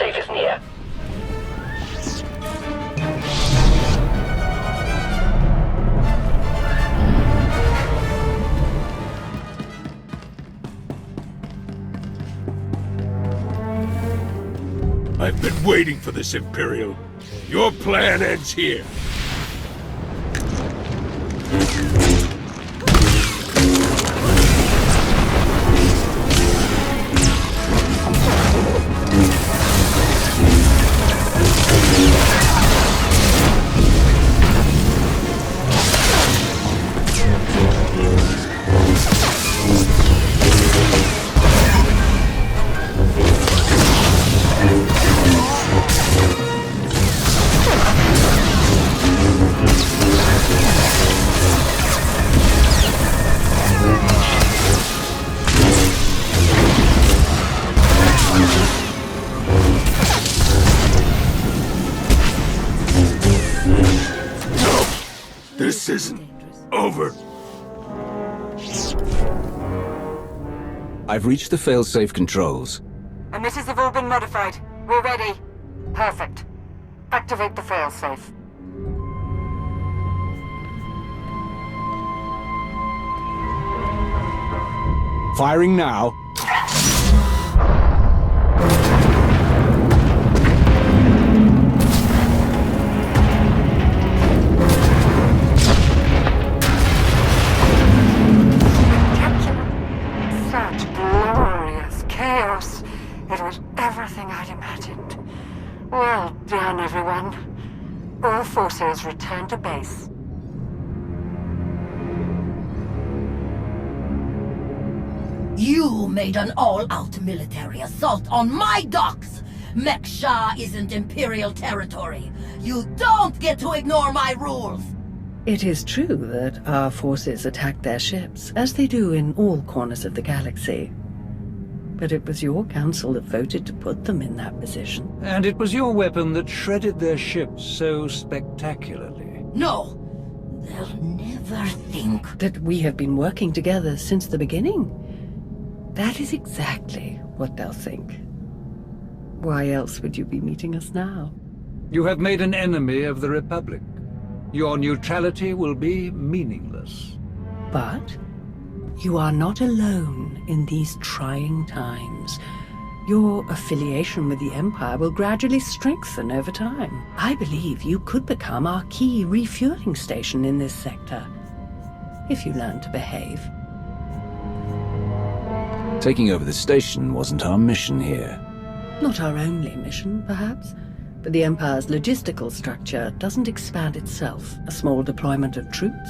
failsafe is near. I've been waiting for this, Imperial. Your plan ends here. This isn't over. I've reached the failsafe controls. Emitters have all been modified. We're ready. Perfect. Activate the failsafe. Firing now. Such glorious chaos. It was everything I'd imagined. Well done, everyone. All forces return to base. You made an all-out military assault on my docks! Mek-Sha isn't Imperial territory. You don't get to ignore my rules! It is true that our forces attacked their ships, as they do in all corners of the galaxy. But it was your council that voted to put them in that position. And it was your weapon that shredded their ships so spectacularly. No! They'll never think. That we have been working together since the beginning. That is exactly what they'll think. Why else would you be meeting us now? You have made an enemy of the Republic. Your neutrality will be meaningless. But you are not alone in these trying times. Your affiliation with the Empire will gradually strengthen over time. I believe you could become our key refueling station in this sector, if you learn to behave. Taking over the station wasn't our mission here. Not our only mission, perhaps. But the Empire's logistical structure doesn't expand itself. A small deployment of troops,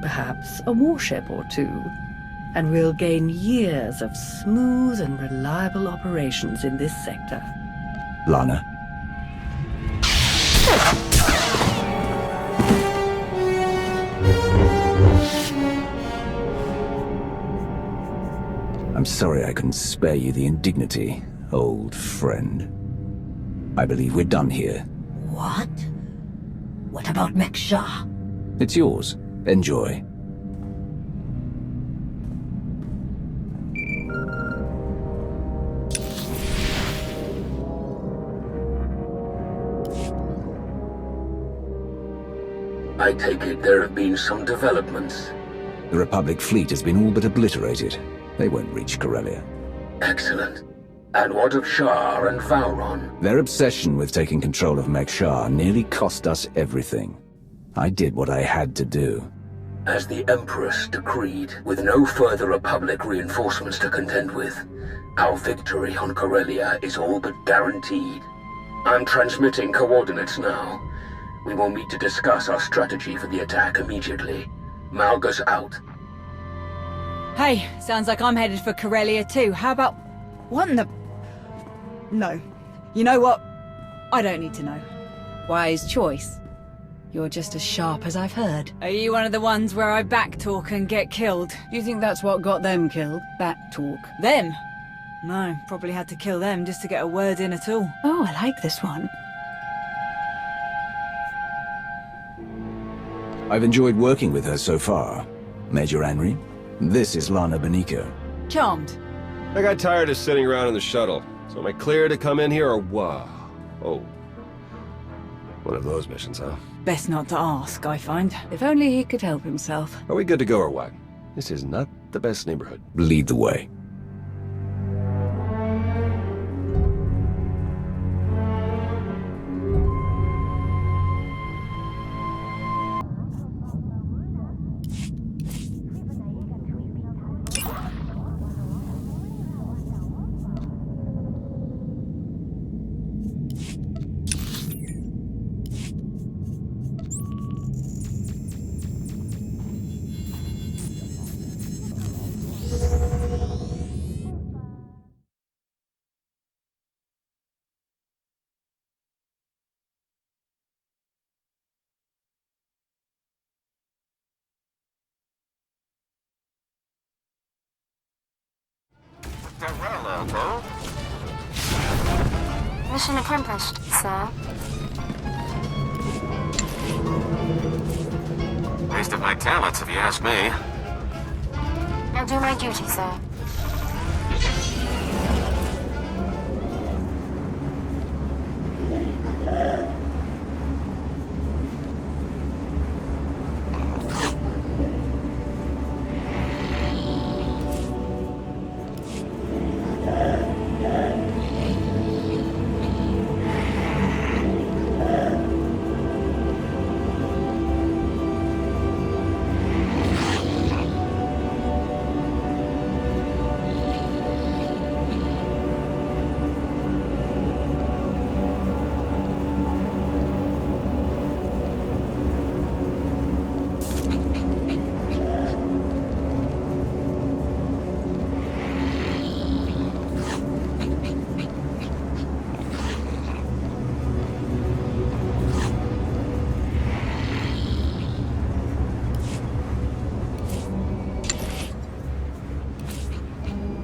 perhaps a warship or two, and we'll gain years of smooth and reliable operations in this sector. Lana? I'm sorry I couldn't spare you the indignity, old friend. I believe we're done here. What? What about Mek-Sha? It's yours. Enjoy. I take it there have been some developments. The Republic fleet has been all but obliterated. They won't reach Corellia. Excellent. And what of Shah and Vowron? Their obsession with taking control of Mek-Sha nearly cost us everything. I did what I had to do. As the Empress decreed, with no further Republic reinforcements to contend with, our victory on Corellia is all but guaranteed. I'm transmitting coordinates now. We will meet to discuss our strategy for the attack immediately. Malgus out. Hey, sounds like I'm headed for Corellia too. How about... What in the... No. You know what? I don't need to know. Wise choice. You're just as sharp as I've heard. Are you one of the ones where I backtalk and get killed? Do you think that's what got them killed? Back talk. Them? No, probably had to kill them just to get a word in at all. Oh, I like this one. I've enjoyed working with her so far. Major Henry, this is Lana Beniko. Charmed. I got tired of sitting around in the shuttle. So am I clear to come in here or what? Oh. One of those missions, huh? Best not to ask, I find. If only he could help himself. Are we good to go or what? This is not the best neighborhood. Lead the way. Mission accomplished, sir. Waste of my talents, if you ask me. I'll do my duty, sir.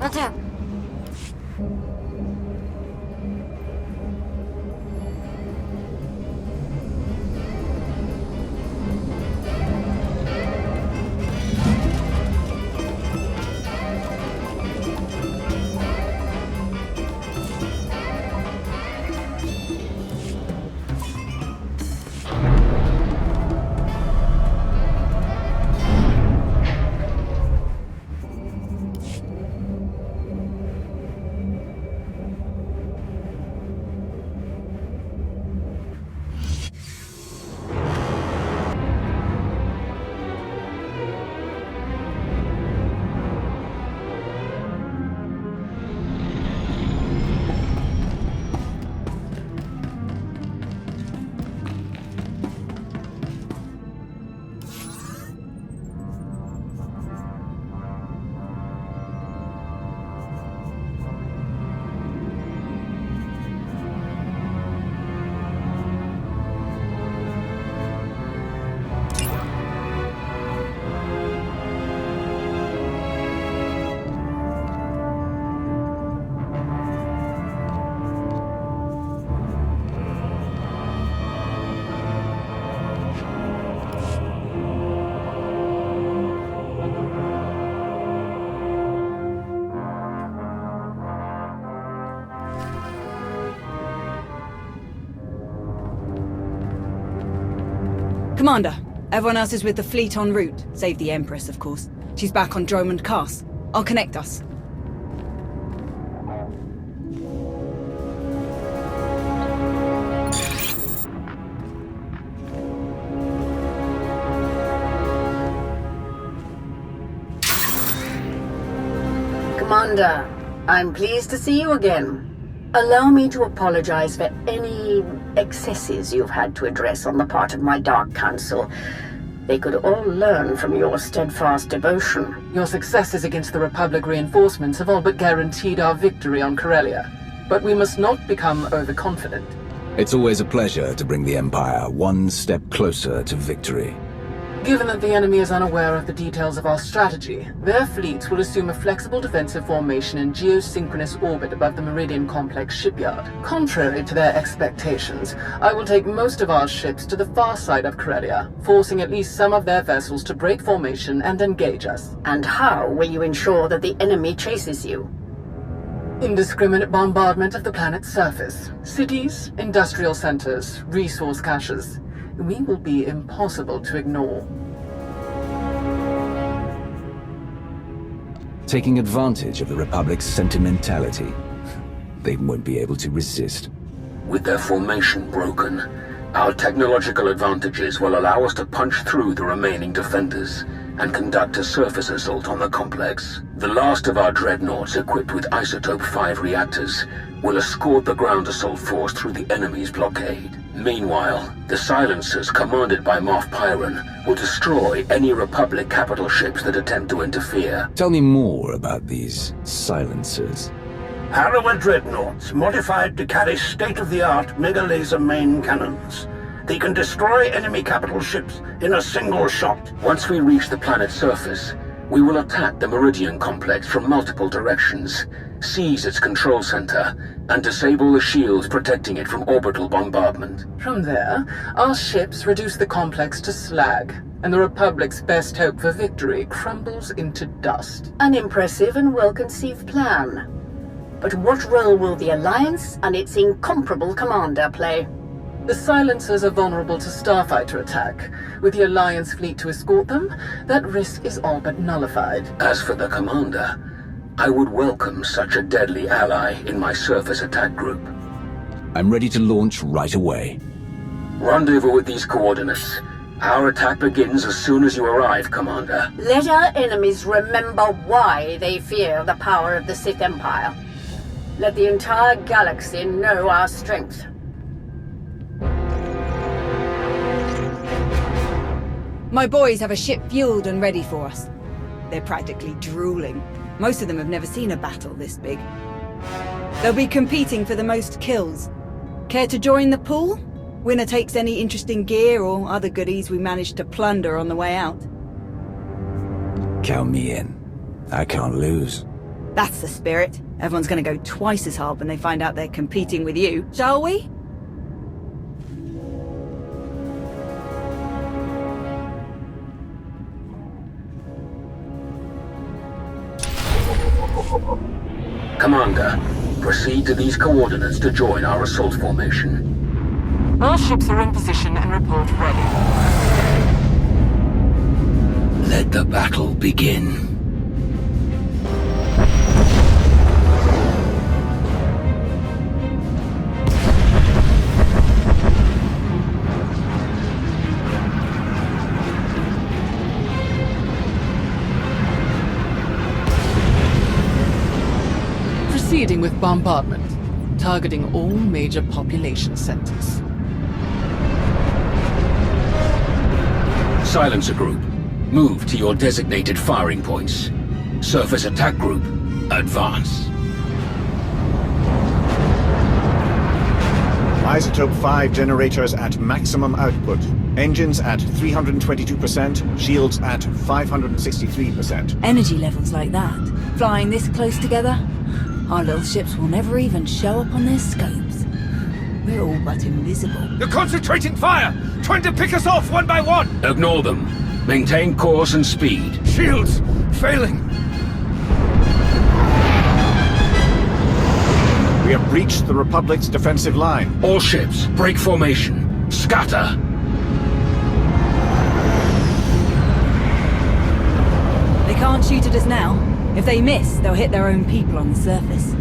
Will do. Commander, everyone else is with the fleet en route, save the Empress, of course. She's back on Dromund Cass. I'll connect us. Commander, I'm pleased to see you again. Allow me to apologize for any excesses you've had to address on the part of my Dark Council. They could all learn from your steadfast devotion. Your successes against the Republic reinforcements have all but guaranteed our victory on Corellia. But we must not become overconfident. It's always a pleasure to bring the Empire one step closer to victory. Given that the enemy is unaware of the details of our strategy, their fleets will assume a flexible defensive formation in geosynchronous orbit above the Meridian Complex shipyard. Contrary to their expectations, I will take most of our ships to the far side of Corellia, forcing at least some of their vessels to break formation and engage us. And how will you ensure that the enemy chases you? Indiscriminate bombardment of the planet's surface. Cities, industrial centers, resource caches. We will be impossible to ignore. Taking advantage of the Republic's sentimentality. They won't be able to resist. With their formation broken, our technological advantages will allow us to punch through the remaining defenders and conduct a surface assault on the complex. The last of our dreadnoughts equipped with Isotope 5 reactors will escort the ground assault force through the enemy's blockade. Meanwhile, the silencers commanded by Moff Pyron will destroy any Republic capital ships that attempt to interfere. Tell me more about these silencers. Harrower dreadnoughts, modified to carry state-of-the-art mega-laser main cannons. They can destroy enemy capital ships in a single shot. Once we reach the planet's surface, we will attack the Meridian complex from multiple directions, seize its control center, and disable the shields protecting it from orbital bombardment. From there, our ships reduce the complex to slag, and the Republic's best hope for victory crumbles into dust. An impressive and well-conceived plan. But what role will the Alliance and its incomparable commander play? The silencers are vulnerable to starfighter attack. With the Alliance fleet to escort them, that risk is all but nullified. As for the commander, I would welcome such a deadly ally in my surface attack group. I'm ready to launch right away. Rendezvous with these coordinates. Our attack begins as soon as you arrive, Commander. Let our enemies remember why they fear the power of the Sith Empire. Let the entire galaxy know our strength. My boys have a ship fueled and ready for us. They're practically drooling. Most of them have never seen a battle this big. They'll be competing for the most kills. Care to join the pool? Winner takes any interesting gear or other goodies we managed to plunder on the way out. Count me in. I can't lose. That's the spirit. Everyone's gonna go twice as hard when they find out they're competing with you, shall we? Commander, proceed to these coordinates to join our assault formation. All ships are in position and report ready. Let the battle begin. Proceeding with bombardment, targeting all major population centers. Silencer Group, move to your designated firing points. Surface Attack Group, advance. Isotope 5 generators at maximum output. Engines at 322%, shields at 563%. Energy levels like that, flying this close together, our little ships will never even show up on their scopes. We're all but invisible. You're concentrating fire! Trying to pick us off one by one! Ignore them. Maintain course and speed. Shields! Failing! We have breached the Republic's defensive line. All ships, break formation. Scatter! They can't shoot at us now. If they miss, they'll hit their own people on the surface.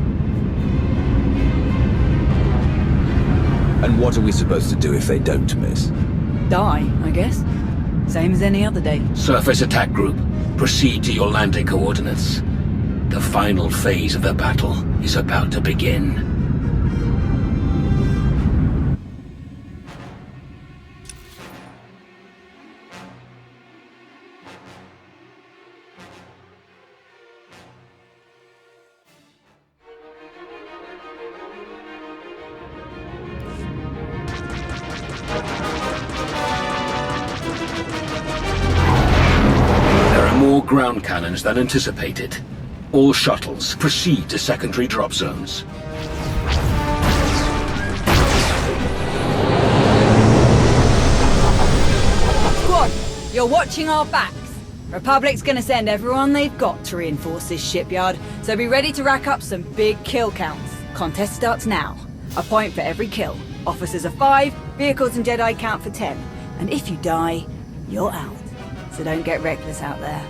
And what are we supposed to do if they don't miss? Die, I guess. Same as any other day. Surface Attack Group, proceed to your landing coordinates. The final phase of the battle is about to begin. More ground cannons than anticipated. All shuttles proceed to secondary drop zones. Squad, you're watching our backs. Republic's gonna send everyone they've got to reinforce this shipyard, so be ready to rack up some big kill counts. Contest starts now. A point for every kill. Officers are 5, vehicles and Jedi count for 10. And if you die, you're out. So don't get reckless out there.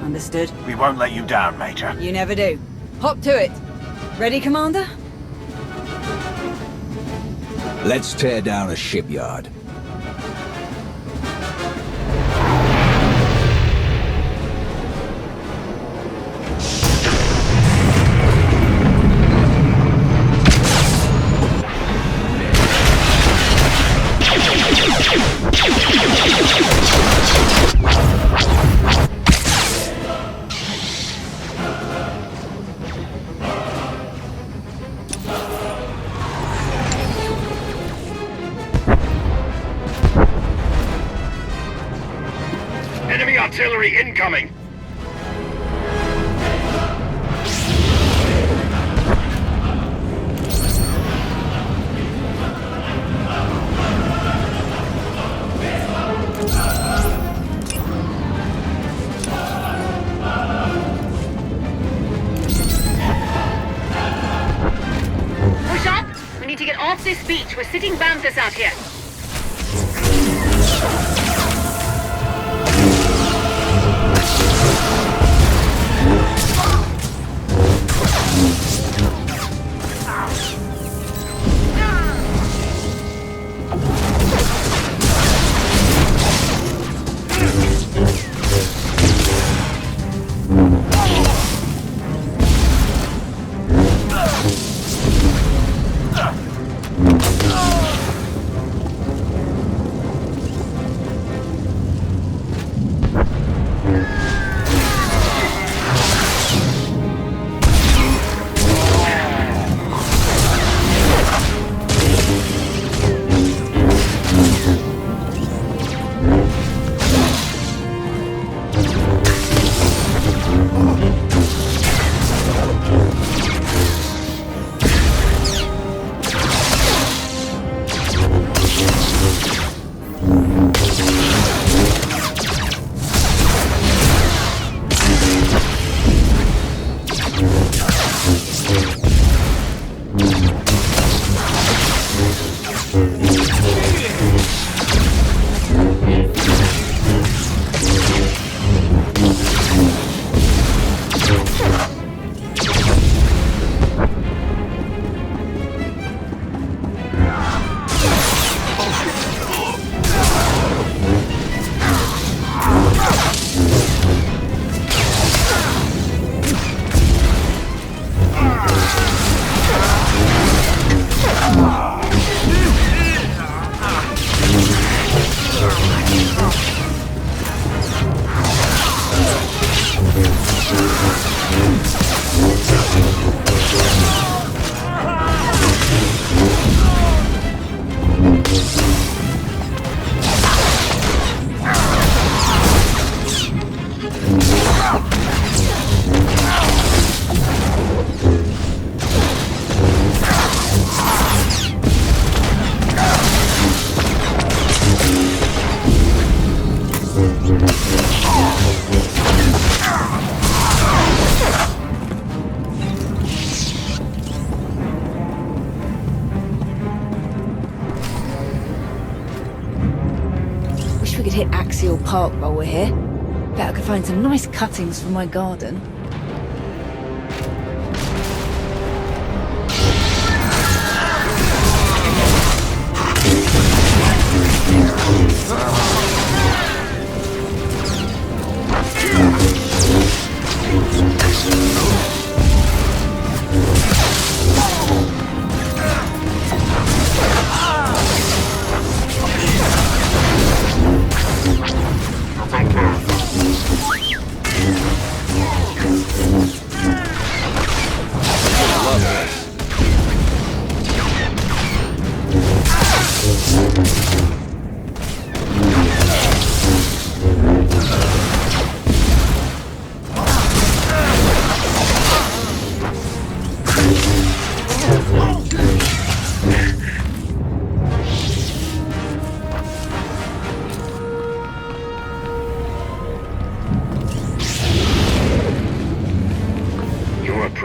Understood? We won't let you down, Major. You never do. Hop to it. Ready, Commander? Let's tear down a shipyard. Enemy artillery incoming! Push up! We need to get off this beach. We're sitting banthas out here. Wish we could hit Axial Park while we're here. Bet I could find some nice cuttings for my garden.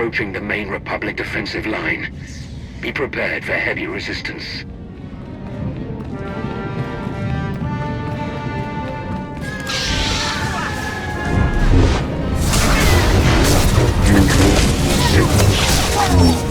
approaching the main Republic defensive line. Be prepared for heavy resistance. Neutral signals.